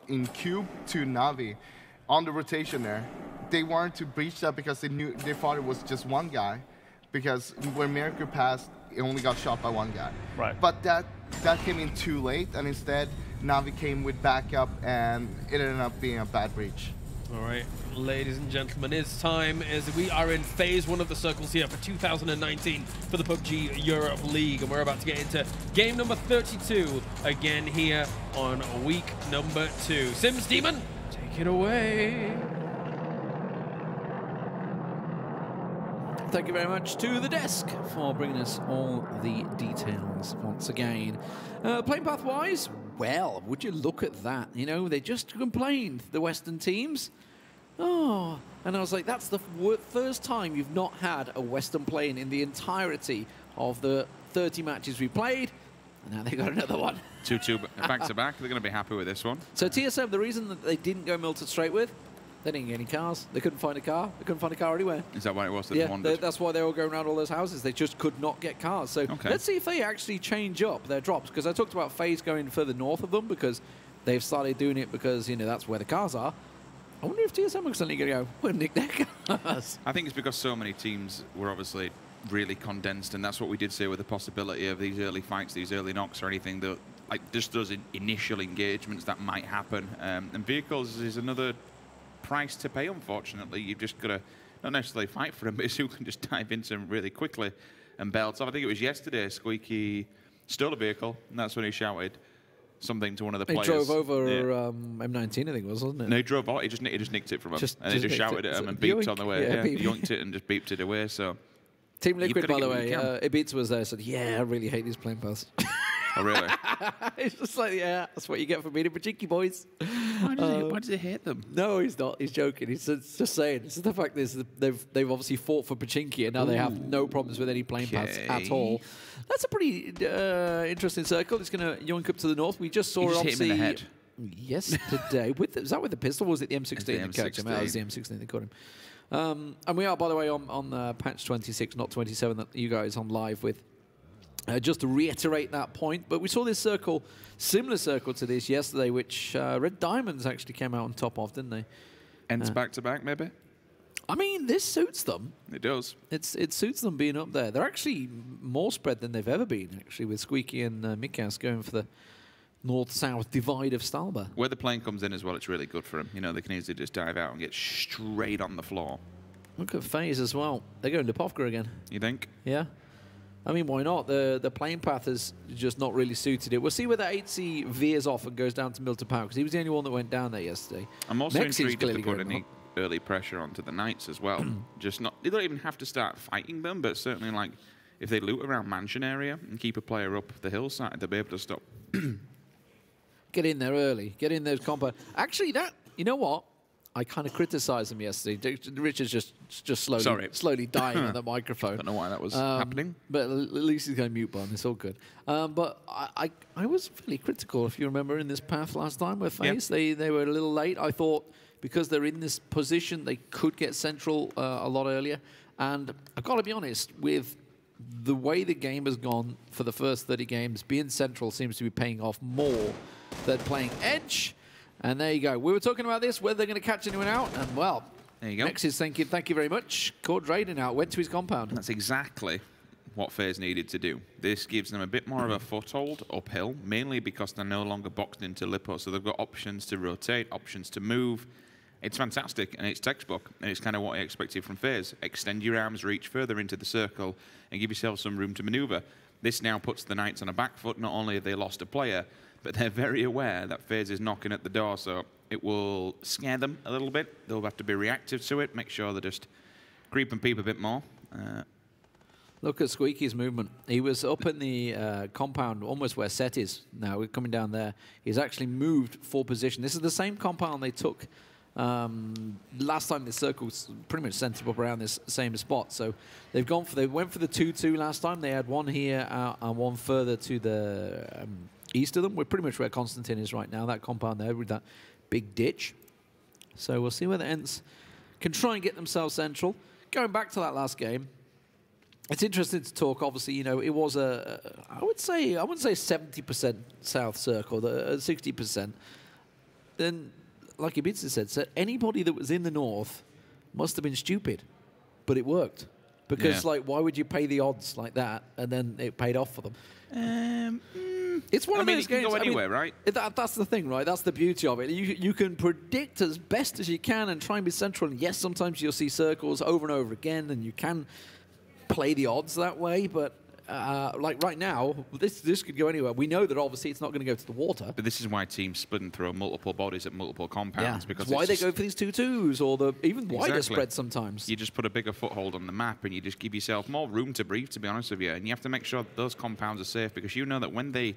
in Cube to Navi on the rotation there. They wanted to breach that because they thought it was just one guy, because when Miracle passed, it only got shot by one guy. Right. But that came in too late, and instead Navi came with backup, and it ended up being a bad breach. All right, ladies and gentlemen, it's time as we are in phase 1 of the circles here for 2019 for the PUBG Europe League, and we're about to get into game number 32 again here on week number 2. Sims Demon, take it away. Thank you very much to the desk for bringing us all the details once again. Playing path-wise, well, would you look at that? You know, they just complained, the Western teams. Oh, and I was like, that's the first time you've not had a Western play-in in the entirety of the 30 matches we played. And now they got another one. 2-2 back-to-back. They're going to be happy with this one. So TSM, the reason that they didn't go Milton straight with, they didn't get any cars. They couldn't find a car. They couldn't find a car anywhere. Is that why it was that yeah, they wanted? that's why they were going around all those houses. They just could not get cars. So let's see if they actually change up their drops. Because I talked about FaZe going further north of them because they've started doing it because, you know, that's where the cars are. I wonder if TSM are suddenly going to go, we'll nick their cars. I think it's because so many teams were obviously really condensed, and that's what we did say with the possibility of these early fights, these early knocks or anything, that like just those initial engagements that might happen. And vehicles is another price to pay, unfortunately. You've just got to not necessarily fight for them, but who can just dive into them really quickly and belt off. I think it was yesterday Squeaky stole a vehicle, and that's when he shouted something to one of the players. He drove over M19, I think it was, wasn't it? No, he drove out. He just nicked it from him, and he just shouted at him and beeped on the way. Yeah, he yoinked it and just beeped it away. So Team Liquid, by the way, Ibiza was there, said, yeah, I really hate these playing paths. Oh, really? It's just like, yeah, that's what you get for being a Pachinki, boys. Why does he hate them? No, he's not. He's joking. He's just saying. It's the fact is they've obviously fought for Pachinki, and now they have no problems with any playing paths at all. That's a pretty interesting circle. It's going to yoink up to the north. We just saw it hit him in the head. Yesterday. Was that with the pistol, or was it the M16 that catch him? That was the M16 that caught him. And we are, by the way, on patch 26, not 27, that you guys on live with. Just to reiterate that point, but we saw this circle, similar circle to this yesterday, which Red Diamonds actually came out on top of, didn't they? ENCE back-to-back, maybe? I mean, this suits them. It does. It suits them being up there. They're actually more spread than they've ever been, actually, with Squeaky and Mikas going for the north-south divide of Stalba. Where the plane comes in as well, it's really good for them. You know, they can easily just dive out and get straight on the floor. Look at FaZe as well. They're going to Povka again. You think? Yeah. I mean, why not? The plane path is just not really suited it. We'll see whether HC veers off and goes down to Milton Power, because he was the only one that went down there yesterday. I'm also intrigued if they put any early pressure onto the Knights as well. Just not, they don't even have to start fighting them, but certainly like if they loot around mansion area and keep a player up the hillside, they'll be able to stop. Get in there early. Get in those compo. Actually, you know what? I kind of criticised them yesterday. Richard's just slowly dying on the microphone. Don't know why that was happening. But at least he's got a mute button. It's all good. But I was fairly critical, if you remember, in this path last time with FaZe. Yep. They were a little late. I thought because they're in this position, they could get central a lot earlier. And I've got to be honest, with the way the game has gone for the first 30 games, being central seems to be paying off more than playing edge. And there you go. We were talking about this, whether they're going to catch anyone out. And, well, there you go. Next is thinking, thank you very much. Caught Drayden out, went to his compound. That's exactly what FaZe needed to do. This gives them a bit more of a foothold uphill, mainly because they're no longer boxed into Lipo. So they've got options to rotate, options to move. It's fantastic, and it's textbook. And it's kind of what I expected from FaZe. Extend your arms, reach further into the circle, and give yourself some room to maneuver. This now puts the Knights on a back foot. Not only have they lost a player, but they're very aware that FaZe is knocking at the door, so it will scare them a little bit. They'll have to be reactive to it, make sure they just creep and peep a bit more. Look at Squeaky's movement. He was up in the compound, almost where Set is now. We're coming down there. He's actually moved for position. This is the same compound they took last time. The circle's pretty much centered up around this same spot. So they've gone for, they went for the 2-2 last time. They had one here and one further to the east of them. We're pretty much where Constantine is right now, that compound there with that big ditch. So we'll see whether ENCE can try and get themselves central. Going back to that last game, it's interesting to talk. Obviously, you know, it was I wouldn't say 70% South Circle, 60%. then, like Ibiza said, so anybody that was in the north must have been stupid, but it worked. Because, like, why would you pay the odds like that and then it paid off for them? It's one of those games. It can go anywhere, right? That's the thing, right? That's the beauty of it. You can predict as best as you can and try and be central. And yes, sometimes you'll see circles over and over again, and you can play the odds that way. But like right now, this could go anywhere. We know that obviously it's not going to go to the water. But this is why teams split and throw multiple bodies at multiple compounds. Yeah, Because it's why they go for these 2-2s or the even wider Exactly. spread sometimes. You just put a bigger foothold on the map and you just give yourself more room to breathe, to be honest with you. And you have to make sure that those compounds are safe, because you know that when they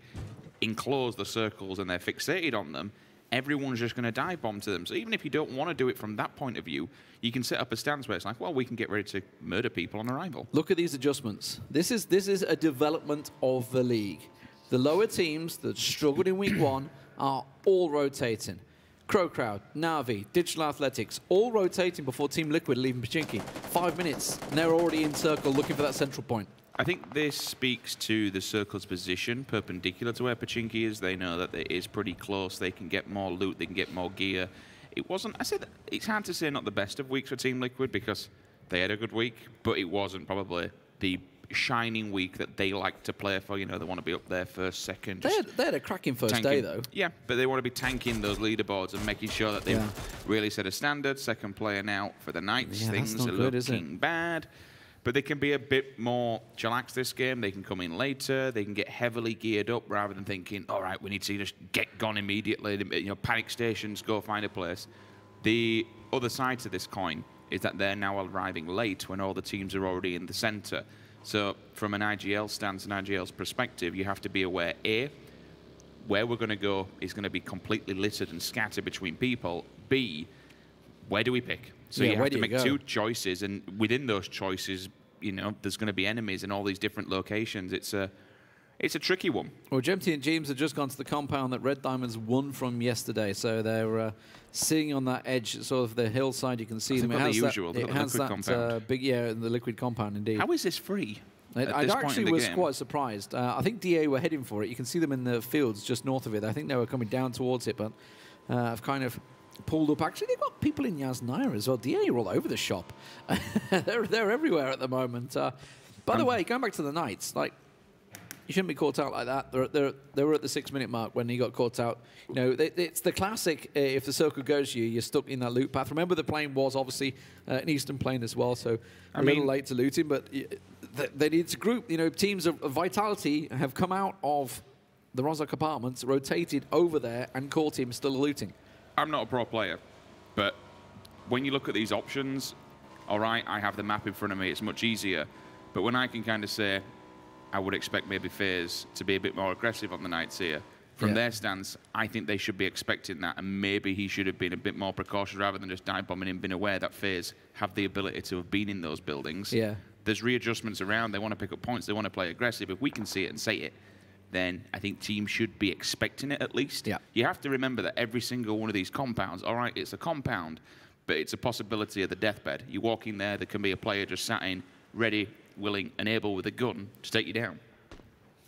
enclose the circles and they're fixated on them, everyone's just going to dive bomb to them. So even if you don't want to do it from that point of view, you can set up a stance where it's like, well, we can get ready to murder people on arrival. Look at these adjustments. This is a development of the league. The lower teams that struggled in week 1 are all rotating. CrowCrowd, Na'Vi, Digital Athletics, all rotating before Team Liquid leaving Pachinki. 5 minutes, and they're already in circle looking for that central point. I think this speaks to the circle's position perpendicular to where Pachinki is. They know that it is pretty close. They can get more loot. They can get more gear. It wasn't, I said, it's hard to say not the best of weeks for Team Liquid because they had a good week, but it wasn't probably the shining week that they like to play for. You know, they want to be up there first, second. They had a cracking first day, though. Yeah, but they want to be tanking those leaderboards and making sure that they've really set a standard. Second player now for the Knights. Yeah, Things are looking bad. But they can be a bit more chillaxed this game. They can come in later. They can get heavily geared up rather than thinking, all right, we need to just get gone immediately. You know, panic stations, go find a place. The other side to this coin is that they're now arriving late when all the teams are already in the center. So from an IGL stance and IGL's perspective, you have to be aware, A, where we're going to go is going to be completely littered and scattered between people. B, where do we pick? So you have to make 2 choices, and within those choices, you know, there's going to be enemies in all these different locations. It's a tricky one. Well, Gemty and James have just gone to the compound that Red Diamonds won from yesterday, so they're sitting on that edge, sort of the hillside. You can see them. It has that big, the liquid compound indeed. How is this free? I actually was quite surprised. I think DA were heading for it. You can see them in the fields just north of it. I think they were coming down towards it, but I've kind of pulled up. Actually, they've got people in Yasnaya as well. DA are all over the shop. they're everywhere at the moment. By the way, going back to the Knights, like, you shouldn't be caught out like that. They were at the 6-minute mark when he got caught out. You know, it's the classic. If the circle goes to you, you're stuck in that loot path. Remember, the plane was obviously an eastern plane as well, so a little late to looting. But they need to group. You know, teams of Vitality have come out of the Rozak apartments, rotated over there, and caught him still looting. I'm not a pro player, but when you look at these options, all right, I have the map in front of me. It's much easier. But when I can kind of say, I would expect maybe FaZe to be a bit more aggressive on the Knights here. From their stance, I think they should be expecting that, and maybe he should have been a bit more precautious rather than just dive bombing him, being aware that FaZe have the ability to have been in those buildings. Yeah. There's readjustments around. They want to pick up points. They want to play aggressive. If we can see it and say it, then I think teams should be expecting it at least. Yeah. You have to remember that every single one of these compounds, all right, it's a compound, but it's a possibility of the deathbed. You walk in there can be a player just sat in, ready, willing, and able with a gun to take you down.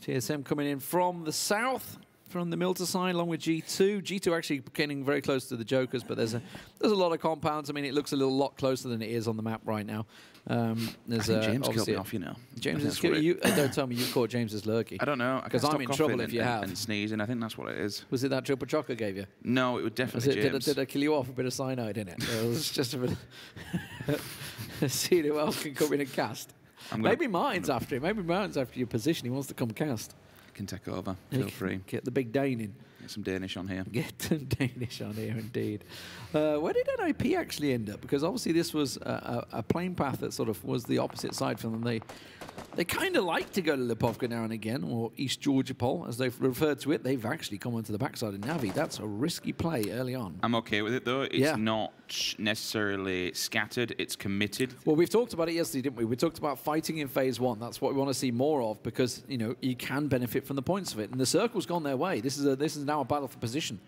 TSM coming in from the south, from the Milter side, along with G2. G2 actually getting very close to the Jokers, but there's a lot of compounds. I mean, it looks a lot closer than it is on the map right now. There's I think James killed me off, you know. James is killing you. Don't tell me you caught James's lurky. I don't know. Because I'm in trouble if you have. And sneezing, I think that's what it is. Was it that triple chocolate gave you? No, it was definitely James. Did I kill you off a bit of cyanide in it? It was just a bit. See who else can come in and cast. Maybe Martin's after him. Maybe Martin's after your position. He wants to come cast. Can take over. Feel free. Get the big Dane in. Get some Danish on here. Get some Danish on here, indeed. Where did NIP actually end up? Because obviously this was a plane path that sort of was the opposite side for them. They kind of like to go to Lipovka now and again, or East Georgia Pole, as they've referred to it. They've actually come onto the backside of Navi. That's a risky play early on. I'm okay with it, though. It's not necessarily scattered. It's committed. Well, we've talked about it yesterday, didn't we? We talked about fighting in Phase 1. That's what we want to see more of because, you know, you can benefit from the points of it. And the circle's gone their way. This is now a battle for position.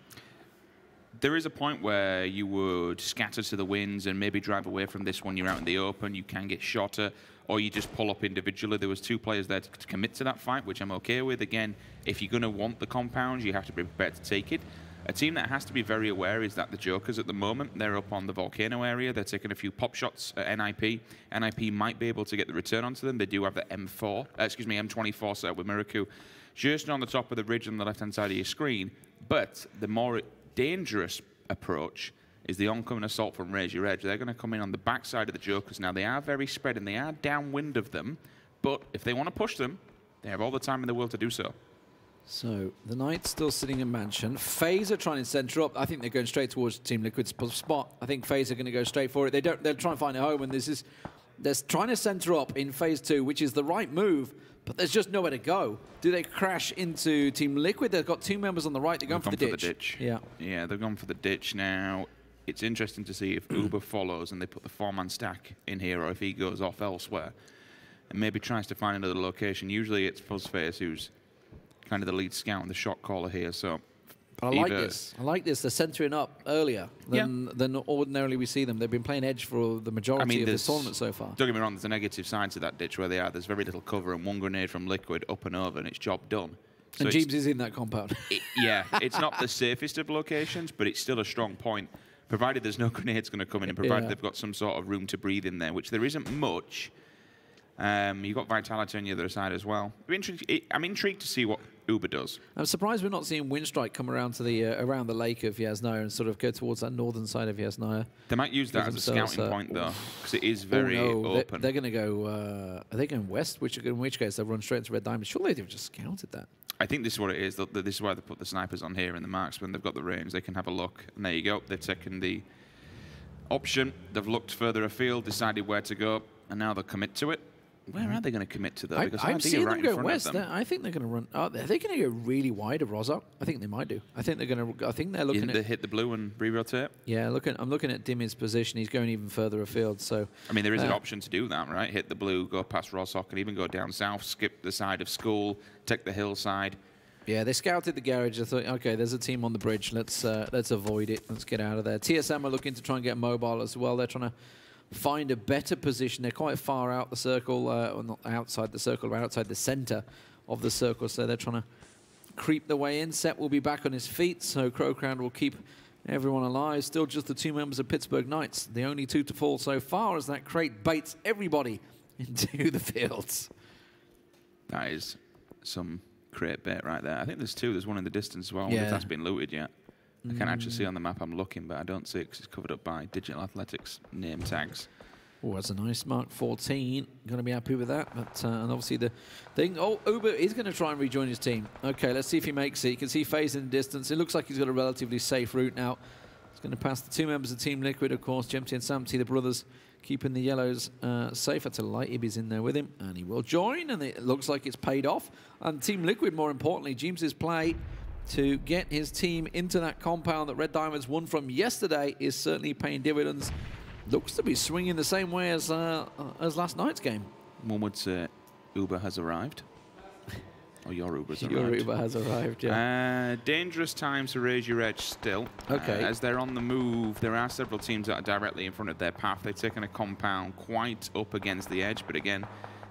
There is a point where you would scatter to the winds and maybe drive away from this when you're out in the open. You can get shot at, or you just pull up individually. There was 2 players there to commit to that fight, which I'm okay with. Again, if you're going to want the compounds, you have to be prepared to take it. A team that has to be very aware is that the Jokers at the moment, they're up on the Volcano area. They're taking a few pop shots at NIP. NIP might be able to get the return onto them. They do have the M24 set with Miraku just on the top of the ridge on the left-hand side of your screen. But the more dangerous approach is the oncoming assault from Raise Your Edge. They're going to come in on the backside of the Jokers now. They are very spread and they are downwind of them. But if they want to push them, they have all the time in the world to do so. So the Knights still sitting in Mansion. FaZe are trying to center up. I think they're going straight towards Team Liquid's spot. I think FaZe are going to go straight for it. They'll try and find a home, and they're trying to center up in Phase 2, which is the right move, but there's just nowhere to go. Do they crash into Team Liquid? They've got 2 members on the right. They're going for the ditch. Yeah, they've gone for the ditch now. It's interesting to see if Uber follows and they put the 4-man stack in here, or if he goes off elsewhere and maybe tries to find another location. Usually it's FuzzFace who's kind of the lead scout and the shot caller here. So, but I like this. I like this. They're centering up earlier than ordinarily we see them. They've been playing edge for the majority of this tournament so far. Don't get me wrong. There's a negative side to that ditch where they are. There's very little cover and 1 grenade from Liquid up and over, and it's job done. So and Jeeves is in that compound. It's not the safest of locations, but it's still a strong point, provided there's no grenades going to come in, and provided they've got some sort of room to breathe in there, which there isn't much. You've got Vitality on the other side as well. I'm intrigued to see what Uber does. I'm surprised we're not seeing Winstrike come around to the around the lake of Yasnaya and sort of go towards that northern side of Yasnaya. They might use that as a scouting point, though, because it is very open. They're going to go... are they going west? In which case they'll run straight into Red Diamond. Surely they've just scouted that. I think this is what it is. This is why they put the snipers on here and the marksmen. They've got the range. They can have a look. And there you go. They've taken the option. They've looked further afield, decided where to go, and now they'll commit to it. Where are they going to commit to, though? Because I'm seeing them go west. I think they're going to run... Are they going to go really wide of Rozok? I think they might do. I think they're going to... I think they're looking at... hit the blue and re-rotate? Yeah, I'm looking at Dimmy's position. He's going even further afield, so... I mean, there is an option to do that, right? Hit the blue, go past Rozok, and even go down south, skip the side of school, take the hillside. Yeah, they scouted the garage. I thought, okay, there's a team on the bridge. Let's avoid it. Let's get out of there. TSM are looking to try and get mobile as well. They're trying to find a better position. They're quite far out the circle, or not outside the circle, or outside the center of the circle, so they're trying to creep the way in. Set will be back on his feet, so CrowCrowd will keep everyone alive. Still just the 2 members of Pittsburgh Knights, the only 2 to fall so far, as that crate baits everybody into the fields. That is some crate bait right there. I think there's 2. There's one in the distance as well. I wonder if that's been looted yet. I can't actually see on the map. I'm looking, but I don't see it because it's covered up by Digital Athletics name tags. Oh, that's a nice Mark 14. Going to be happy with that. But and obviously the thing... Oh, Uber is going to try and rejoin his team. Okay, let's see if he makes it. You can see FaZe in the distance. It looks like he's got a relatively safe route now. He's going to pass the 2 members of Team Liquid, of course, Jemty and Samty, the brothers, keeping the yellows safe. That's a light. Ibby's in there with him, and he will join, and it looks like it's paid off. And Team Liquid, more importantly, James's play to get his team into that compound that Red Diamonds won from yesterday is certainly paying dividends. Looks to be swinging the same way as last night's game. One would say Uber has arrived. Or your Uber's arrived. Your Uber has arrived, yeah. Dangerous times to Raise Your Edge still. Okay. As they're on the move, there are several teams that are directly in front of their path. They've taken a compound quite up against the edge, but again,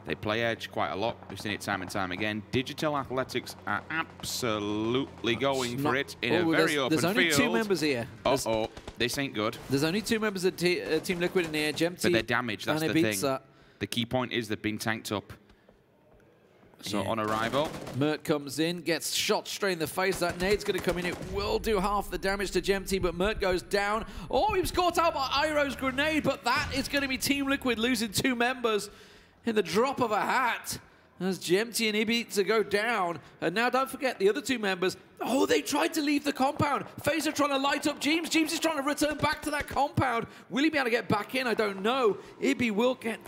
they play edge quite a lot. We've seen it time and time again. Digital Athletics are absolutely going for it in a very open field. There's only 2 members here. Uh-oh, this ain't good. There's only 2 members of Team Liquid in here, Jemty. But they're damaged, that's the thing. The key point is they've been tanked up. So on arrival, Mert comes in, gets shot straight in the face. That nade's going to come in. It will do half the damage to Jemty, but Mert goes down. Oh, he was caught out by Iroh's grenade, but that is going to be Team Liquid losing 2 members in the drop of a hat as Jemty and Ibby go down. And now don't forget the other 2 members. Oh, they tried to leave the compound. FaZe are trying to light up James. James is trying to return back to that compound. Will he be able to get back in? I don't know. Ibby will get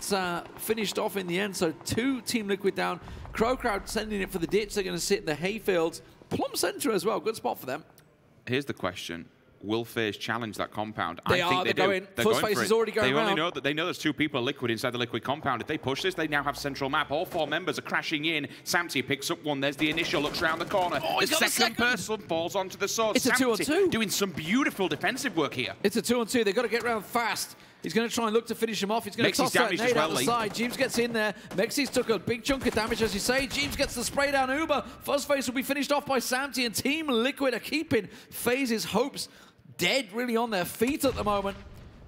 finished off in the end. So 2 Team Liquid down. CrowCrowd sending it for the ditch. They're going to sit in the hayfields. Plum Center as well. Good spot for them. Here's the question. Will FaZe challenge that compound? They're going. FuzzFace is already going around. They know there's 2 people Liquid inside the Liquid compound. If they push this, they now have central map. All 4 members are crashing in. Samty picks up one. There's the initial. Looks around the corner. Oh, the second person falls onto the sword. It's a 2-on-2. Doing some beautiful defensive work here. It's a 2-on-2. They've got to get around fast. He's going to try and look to finish him off. He's going to toss that nade out the side. James gets in there. Mexi's took a big chunk of damage, as you say. James gets the spray down Uber. Fuzzface will be finished off by Samty, and Team Liquid are keeping FaZe's hopes dead, really on their feet at the moment.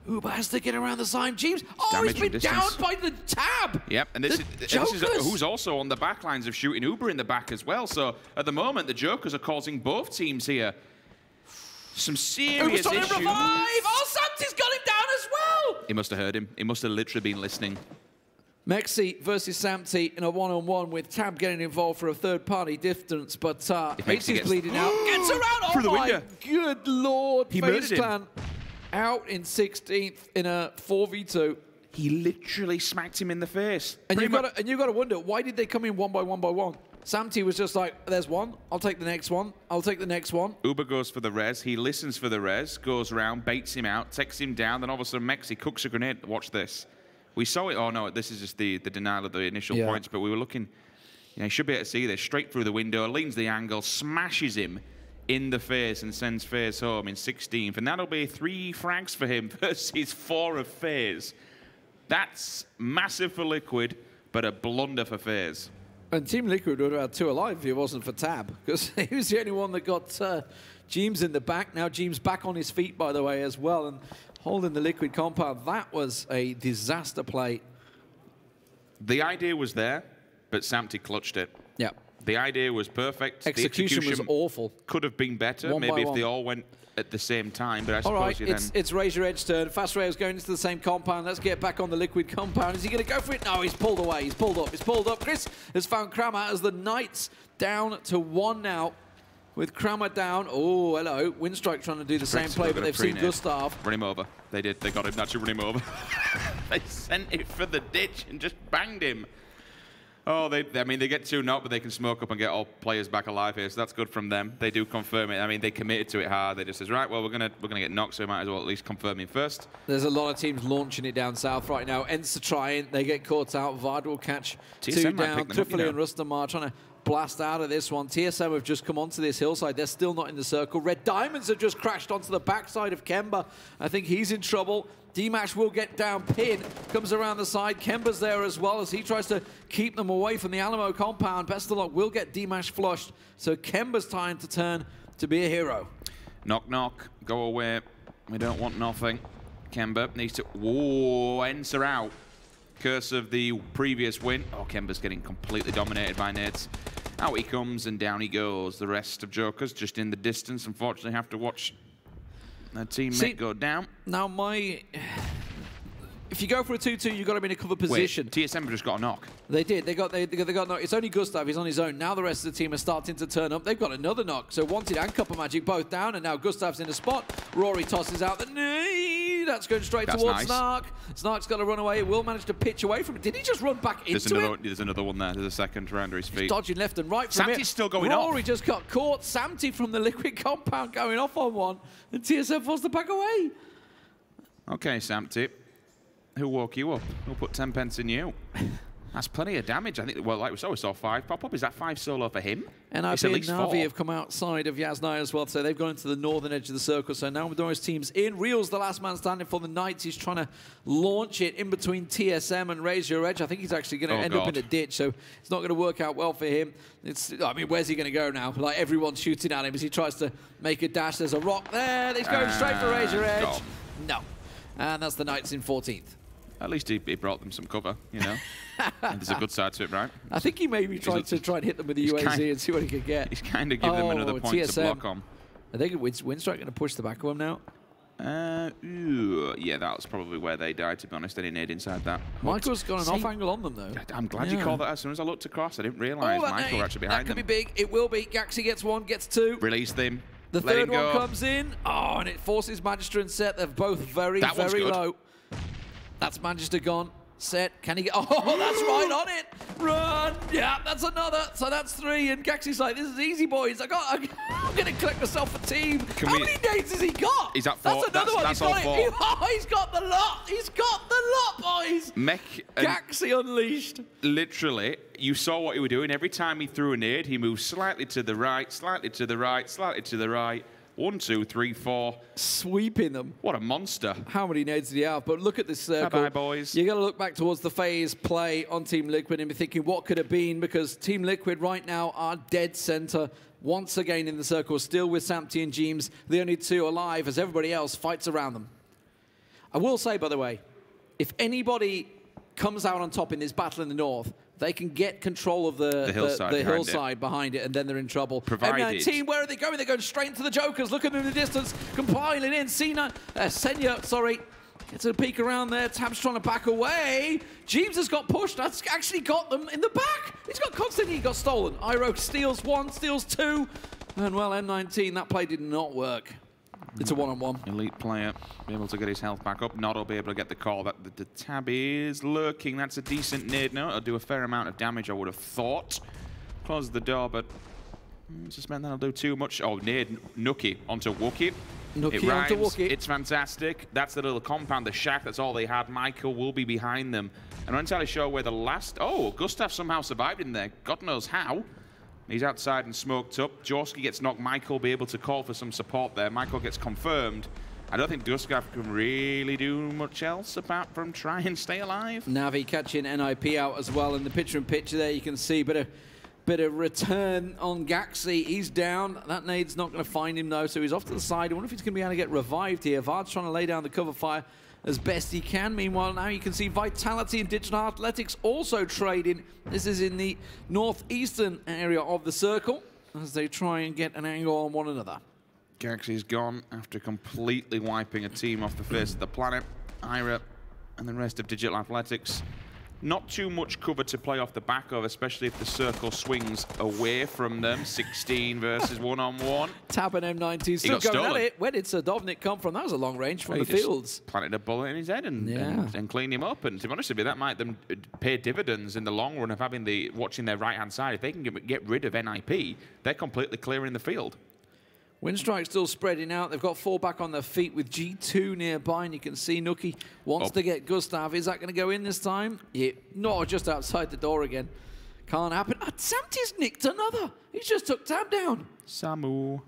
Uber has to get around the side. James, he's been down by the tab. Yep, and this is who's also on the back lines of shooting Uber in the back as well. So at the moment, the Jokers are causing both teams here some serious issues. Revive! Oh, Samty's got him down as well! He must have heard him. He must have literally been listening. Mexi versus Samty in a one-on-one with Tab getting involved for a third-party distance, but Ace is bleeding out. Gets around! Through the my window. Good lord! He FaZe murdered Clan out in 16th in a 4v2. He literally smacked him in the face. And you've got to wonder, why did they come in one by one? Samty was just like, there's one, I'll take the next one, I'll take the next one. Uber goes for the res, he listens for the res, goes around, baits him out, takes him down, then all of a sudden Mexi cooks a grenade. Watch this. We saw it, oh no, this is just the denial of the initial points, but we were looking, you should be able to see this, straight through the window, leans the angle, smashes him in the face and sends FaZe home in 16th. And that'll be 3 frags for him versus 4 of FaZe. That's massive for Liquid, but a blunder for FaZe. And Team Liquid would have had 2 alive if it wasn't for Tab, because he was the only one that got James in the back. Now James back on his feet, by the way, as well, and holding the Liquid compound. That was a disaster play. The idea was there, but Samty clutched it. Yeah. The idea was perfect. Execution was awful. Could have been better, maybe if they all went at the same time, but I suppose all right, you then... it's Razor Edge turn. Fast Rail's going into the same compound. Let's get back on the Liquid compound. Is he going to go for it? No, he's pulled away. He's pulled up. He's pulled up. Chris has found Kramer as the Knights down to 1 now. With Kramer down. Oh, hello. Winstrike trying to do the same play, but they've seen Gustav. Run him over. They did. They got him. That's to run him over. They sent it for the ditch and just banged him. Oh, I mean, they get 2 knocked, but they can smoke up and get all players back alive here, so that's good from them. They do confirm it. I mean, they committed to it hard. They just says, right, well, we're gonna get knocked, so we might as well at least confirm it first. There's a lot of teams launching it down south right now. ENCE are trying. They get caught out. VOD will catch TSM 2 down. Triffley and Rustamar trying to blast out of this one. TSM have just come onto this hillside. They're still not in the circle. Red Diamonds have just crashed onto the backside of Kemba. I think he's in trouble. D-Mash will get down. Pin comes around the side. Kemba's there as well as he tries to keep them away from the Alamo compound. Best of luck will get D-Mash flushed. So Kemba's time to turn to be a hero. Knock, knock. Go away. We don't want nothing. Kemba needs to... Whoa, ENCE are out. Curse of the previous win. Oh, Kemba's getting completely dominated by nades. Out he comes and down he goes. The rest of Jokers just in the distance. Unfortunately, have to watch their teammate go down. Now, if you go for a 2-2, you've got to be in a cover position. Wait, TSM just got a knock. They did. They got knock. It's only Gustav. He's on his own. Now the rest of the team are starting to turn up. They've got another knock. So Wanted and Copper Magic both down, and now Gustav's in a spot. Rory tosses out the knee. That's going straight towards nice. Snark. Snark's got to run away. Will manage to pitch away from it. Did he just run back into it? There's another one there. There's a second right under his feet. He's dodging left and right from Samty's still going off. Rory just got caught. Samty from the Liquid compound going off on one, and TSM forced to back away. Okay, Samty. Who woke you up? Who put 10 pence in you? That's plenty of damage. I think, well, like we saw 5 pop up. Is that 5 solo for him? And IP and Navi have come outside of Yaznai as well, so they've gone into the northern edge of the circle. So now with those teams in, Real's the last man standing for the Knights. He's trying to launch it in between TSM and Razor Edge. I think he's actually going to end up in a ditch, so it's not going to work out well for him. I mean, where's he going to go now? Like, everyone's shooting at him as he tries to make a dash. There's a rock there. He's going straight for Razor Edge. No. And that's the Knights in 14th. At least he brought them some cover, you know. And there's a good side to it, right? I think he maybe tried to hit them with the UAZ and see what he could get. He's kind of giving them another point TSM. to block on. I think Winstrike going to push the back of him now. Yeah, that was probably where they died, to be honest. They didn't need inside that. Michael's got an off angle on them, though. I'm glad you called that. As soon as I looked across, I didn't realise Michael were actually behind them. That could be big. It will be. Gaxi gets 1, gets 2. Release them. The third one comes in. Oh, and it forces Magister and Set. They're both very, very low. That's Magister gone. Set. Can he get... Oh, that's right on it. Run. Yeah, that's another. So that's 3. And Gaxi's like, this is easy, boys. I'm going to collect myself a team. How many nades has he got? He's at 4. That's another one. That's all 4. He's got the lot. He's got the lot, boys. Gaxi unleashed. Literally, you saw what he was doing. Every time he threw a nade, he moved slightly to the right, slightly to the right, slightly to the right. 1, 2, 3, 4. Sweeping them. What a monster. How many nades did he have? But look at this circle. Bye-bye, boys. You got to look back towards the FaZe play on Team Liquid and be thinking, what could have been? Because Team Liquid right now are dead center. Once again in the circle, still with Samty and Jeems, the only two alive as everybody else fights around them. I will say, by the way, if anybody comes out on top in this battle in the north, they can get control of the hillside behind it, and then they're in trouble. Provided. M19, where are they going? They're going straight into the Jokers. Look at them in the distance, compiling in. Senya, sorry, gets a peek around there. Tab's trying to back away. Jeems has got pushed. That's actually got them in the back. He's got Constantine got stolen. Iroh steals 1, steals 2. And well, M19, that play did not work. It's a one-on-one. Elite player, be able to get his health back up. Not will be able to get the call. The Tab is lurking. That's a decent nade. No, it'll do a fair amount of damage, I would have thought. Close the door, but I suspect that'll do too much. Oh, nade Nookie onto Wookie. Nookie onto Wookie. It's fantastic. That's the little compound, the shack. That's all they had. Michael will be behind them. I'm not entirely sure where the last... Oh, Gustav somehow survived in there. God knows how. He's outside and smoked up. Jorski gets knocked. Michael will be able to call for some support there. Michael gets confirmed. I don't think Gustav can really do much else apart from try and stay alive. Navi catching NIP out as well. In the picture there, you can see bit of return on Gaxi. He's down. That nade's not going to find him, though, so he's off to the side. I wonder if he's going to be able to get revived here. Vard's trying to lay down the cover fire as best he can. Meanwhile, now you can see Vitality and Digital Athletics also trading. This is in the northeastern area of the circle as they try and get an angle on one another. Gaxi's gone after completely wiping a team off the face of the planet. Ira and the rest of Digital Athletics. Not too much cover to play off the back of, especially if the circle swings away from them. 16 versus 1-on-1. Tab and M19 still going at it. Where did Sadovnik come from? That was a long range from the fields. Planted a bullet in his head and cleaned him up. And to be honest with you, that might them pay dividends in the long run of having watching their right-hand side. If they can get rid of NIP, they're completely clearing the field. Winstrike still spreading out. They've got 4 back on their feet with G2 nearby, and you can see Nookie wants to get Gustav. Is that going to go in this time? Yeah, no, just outside the door again. Can't happen. Samty's nicked another. He just took Tab down. Samu.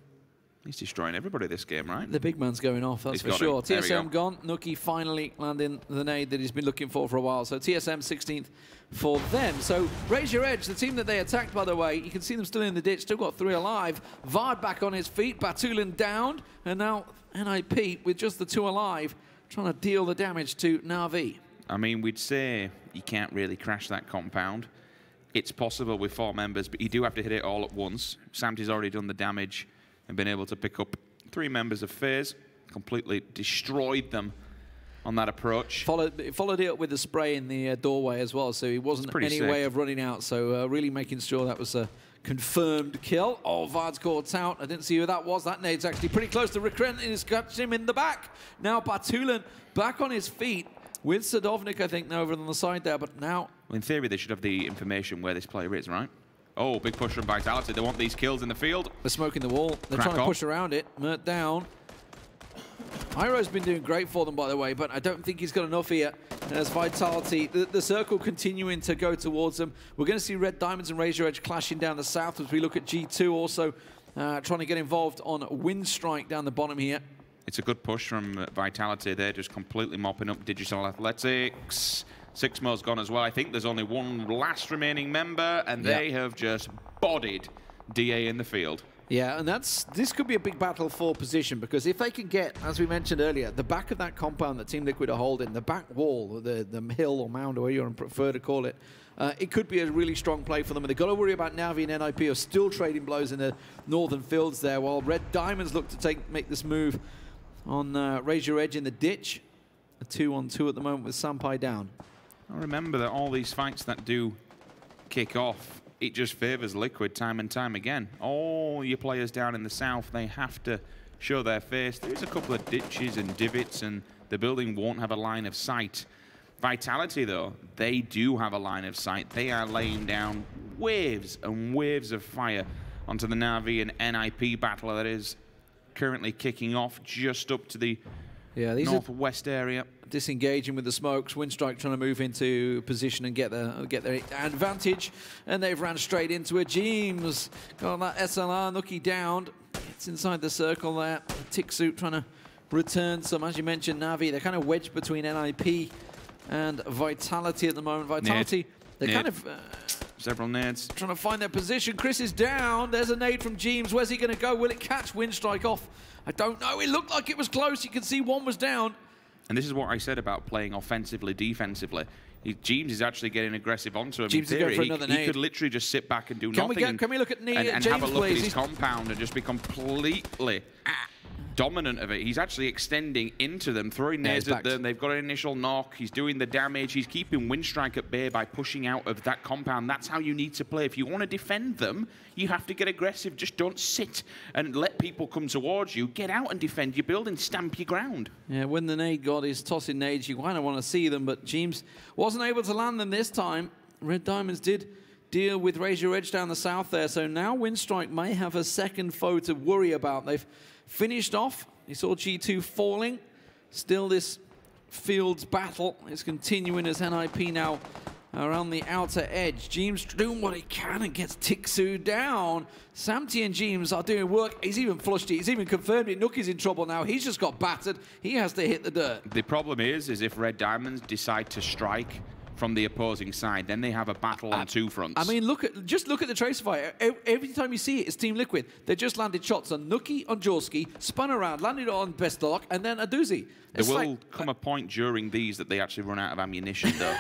He's destroying everybody this game, right? The big man's going off, that's for sure. TSM gone. Nookie finally landing the nade that he's been looking for a while. So TSM 16th for them. So Raise Your Edge, the team that they attacked, by the way, you can see them still in the ditch, still got 3 alive. Vard back on his feet, Batulin down, and now NIP with just the 2 alive, trying to deal the damage to Na'Vi. I mean, we'd say you can't really crash that compound. It's possible with 4 members, but you do have to hit it all at once. Samty's already done the damage and been able to pick up 3 members of FaZe, completely destroyed them on that approach. Followed it up with the spray in the doorway as well, so he wasn't any way of running out, so really making sure that was a confirmed kill. Oh, Vard's caught out. I didn't see who that was. That nade's actually pretty close to Recrent, and he's got him in the back. Now Batulin back on his feet with Sadovnik, I think, over on the side there, but now... Well, in theory, they should have the information where this player is, right? Oh, big push from Vitality. They want these kills in the field. They're smoking the wall. They're trying to push around it. Mert down. Iroh's been doing great for them, by the way, but I don't think he's got enough here. As Vitality, the circle continuing to go towards them. We're going to see Red Diamonds and Raise Your Edge clashing down the south as we look at G2 also trying to get involved on Winstrike down the bottom here. It's a good push from Vitality. They're just completely mopping up Digital Athletics. 6mo's gone as well. I think there's only 1 last remaining member, and they have just bodied DA in the field. Yeah, and this could be a big battle for position, because if they can get, as we mentioned earlier, the back of that compound that Team Liquid are holding, the back wall, the hill or mound, or whatever you prefer to call it, it could be a really strong play for them. And they've got to worry about Navi and NIP are still trading blows in the northern fields there, while Red Diamonds look to make this move on Raise Your Edge in the ditch. A 2-on-2 at the moment with Sampai down. I remember that all these fights that do kick off, it just favors Liquid time and time again. All your players down in the south, they have to show their face. There's a couple of ditches and divots, and the building won't have a line of sight. Vitality, though, they do have a line of sight. They are laying down waves and waves of fire onto the Na'Vi and NIP battle that is currently kicking off just up to the northwest area. Disengaging with the smokes. Winstrike trying to move into position and get their advantage, and they've ran straight into it. Jeems got that SLR. Nookie down. It's inside the circle there. Tick-Suit trying to return some. As you mentioned, Na'Vi, they're kind of wedged between NIP and Vitality at the moment. Vitality, they're kind of... several nades. Trying to find their position. Chris is down. There's a nade from Jeems. Where's he going to go? Will it catch Winstrike off? I don't know. It looked like it was close. You can see one was down. And this is what I said about playing offensively, defensively. Jeems is actually getting aggressive onto him. Jeems in theory, is going for another nade. He could literally just sit back and do nothing. Can we look at and James, have a look please? at his compound and just be completely dominant of it. He's actually extending into them, throwing nades at them. They've got an initial knock. He's doing the damage. He's keeping Winstrike at bay by pushing out of that compound. That's how you need to play. If you want to defend them, you have to get aggressive. Just don't sit and let people come towards you. Get out and defend your building. Stamp your ground. Yeah, when the nade god is tossing nades, you kind of want to see them, but Jeems wasn't able to land them this time. Red Diamonds did deal with Raise Your Edge down the south there, so now Winstrike may have a second foe to worry about. They've finished off. You saw G2 falling. Still this Fields battle is continuing as NIP now around the outer edge. Jeems doing what he can and gets Tick-Suit down. Samty and Jeems are doing work. He's even flushed it. He's even confirmed it. Nook is in trouble now. He's just got battered. He has to hit the dirt. The problem is if Red Diamonds decide to strike from the opposing side, then they have a battle on two fronts. I mean, just look at the tracer fire. Every time you see it, it's Team Liquid. They just landed shots on Nookie, on Jorski, spun around, landed on Bestlock, and then a doozy. There will come a point during these that they actually run out of ammunition, though.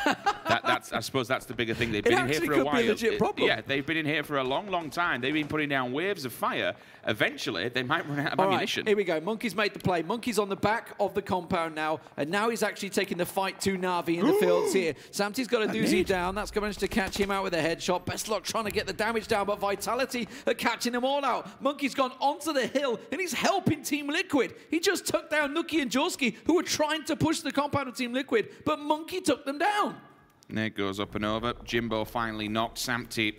I suppose that's the bigger thing. They've been in here for a while. Be a legit problem. Yeah, they've been in here for a long, long time. They've been putting down waves of fire. Eventually, they might run out of ammunition. Right, here we go. Monkey's made the play. Monkey's on the back of the compound now, and now he's actually taking the fight to Na'Vi in the fields here. Samty's got a doozy down. That's managed to catch him out with a headshot. Bestlock trying to get the damage down, but Vitality are catching them all out. Monkey's gone onto the hill, and he's helping Team Liquid. He just took down Nookie and Jorski, who were trying to push the compound of Team Liquid, but Monkey took them down. Nate goes up and over. Jimbo finally knocked Samty,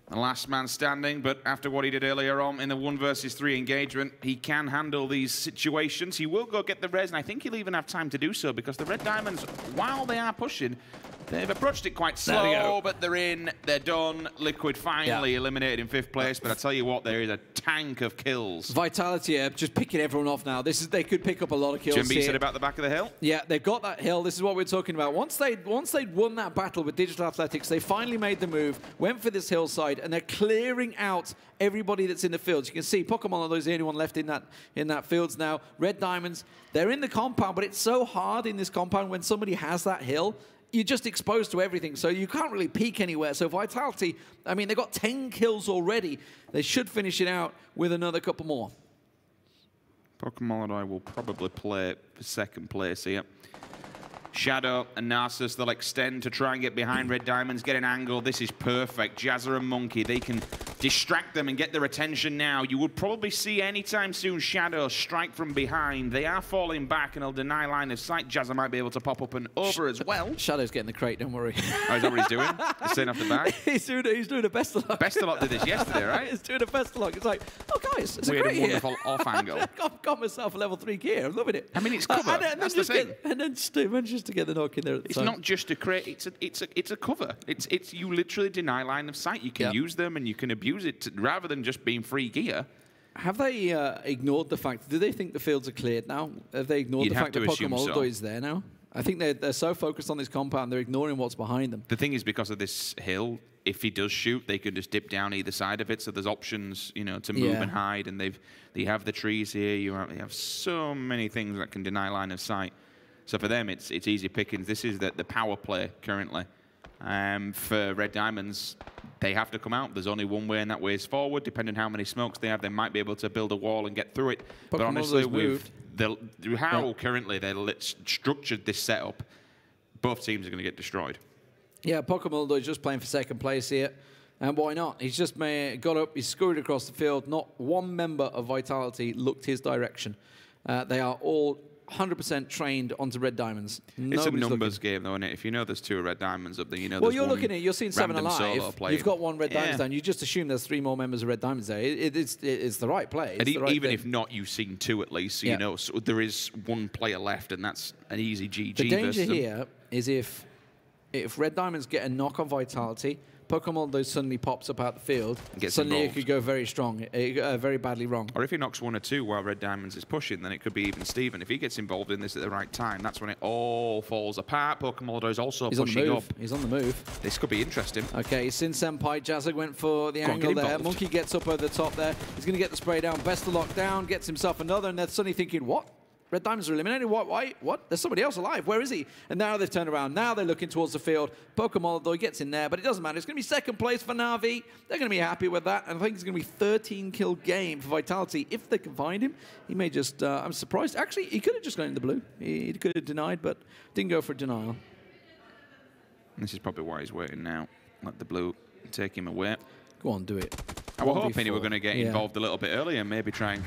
the last man standing, but after what he did earlier on in the 1 versus 3 engagement, he can handle these situations. He will go get the res, and I think he'll even have time to do so because the Red Diamonds, while they are pushing, they've approached it quite slow, but they're in, they're done. Liquid finally eliminated in 5th place, but I tell you what, there is a tank of kills. Vitality are just picking everyone off now. They could pick up a lot of kills. Jimby said about the back of the hill? Yeah, they've got that hill. This is what we're talking about. Once they'd won that battle with Digital Athletics, they finally made the move, went for this hillside, and they're clearing out everybody that's in the fields. You can see Pokemon is the only one left in that fields now. Red Diamonds, they're in the compound, but it's so hard in this compound when somebody has that hill. You're just exposed to everything, so you can't really peek anywhere. So Vitality, I mean, they've got 10 kills already. They should finish it out with another couple more. Pokemon will probably play for 2nd place here. Shadow and Narcissus, they'll extend to try and get behind Red Diamonds, get an angle. This is perfect. Jazza and Monkey, they can distract them and get their attention now. You would probably see anytime soon Shadow strike from behind. They are falling back and they'll deny line of sight. Jazza might be able to pop up and over as well. Shadow's getting the crate, don't worry. Oh, is that what he's doing? He's staying off the back? he's doing a Bestalock. Bestalock did this yesterday, right? He's doing a Bestalock. It's like, oh guys, it's Weird a crate and wonderful off angle. I've got myself a level 3 gear. I'm loving it. I mean, it's cover. That's the thing. And then manages to get the knock in there. It's not just a crate. It's a cover. It's you literally deny line of sight. You can use them and you can abuse it rather than just being free gear. Have they ignored the fact? Do they think the fields are cleared now? Have they ignored the fact that Pokemon is there now? I think they're so focused on this compound, they're ignoring what's behind them. The thing is, because of this hill, if he does shoot, they can just dip down either side of it. So there's options, you know, to move and hide. And they have the trees here. You have so many things that can deny line of sight. So for them, it's easy pickings. This is the power play currently. For Red Diamonds, they have to come out. There's only one way, and that way is forward. Depending on how many smokes they have, they might be able to build a wall and get through it. But honestly, with how currently they're structured this setup, both teams are going to get destroyed. Yeah, Pokemon is just playing for 2nd place here. And why not? He's just got up, he's scurried across the field. Not one member of Vitality looked his direction. They are all 100% trained onto Red Diamonds. It's a numbers game, though, isn't it? If you know there's 2 Red Diamonds up there, you know well, there's you're looking at it, you're seeing 7 alive. You've got 1 Red Diamonds down. You just assume there's 3 more members of Red Diamonds there. It's the right play. And even if not, you've seen 2 at least. So you know, so there is 1 player left, and that's an easy GG. The danger here is if Red Diamonds get a knock on Vitality, Pokemon suddenly pops up out the field, Gets suddenly involved. it could go very strong, very badly wrong. Or if he knocks 1 or 2 while Red Diamonds is pushing, then it could be even Steven. If he gets involved in this at the right time, that's when it all falls apart. Pokemon is also He's on the pushing move. up. He's on the move. This could be interesting. Okay, Sin Senpai Jazza went for the Go on, angle get there. involved. Monkey gets up over the top there. He's going to get the spray down. Best of lock down, gets himself another, and they're suddenly thinking, what? Red Diamonds are eliminated? What? Why? What? There's somebody else alive. Where is he? And now they've turned around. Now they're looking towards the field. Pokemon, though, he gets in there, but it doesn't matter. It's going to be second place for Na'Vi. They're going to be happy with that. And I think it's going to be 13-kill game for Vitality. If they can find him, he may just... I'm surprised. Actually, he could have just gone in the blue. He could have denied, but didn't go for denial. This is probably why he's waiting now. Let the blue take him away. Go on, do it. I was 1v4. hoping he were going to get involved a little bit earlier and maybe try and,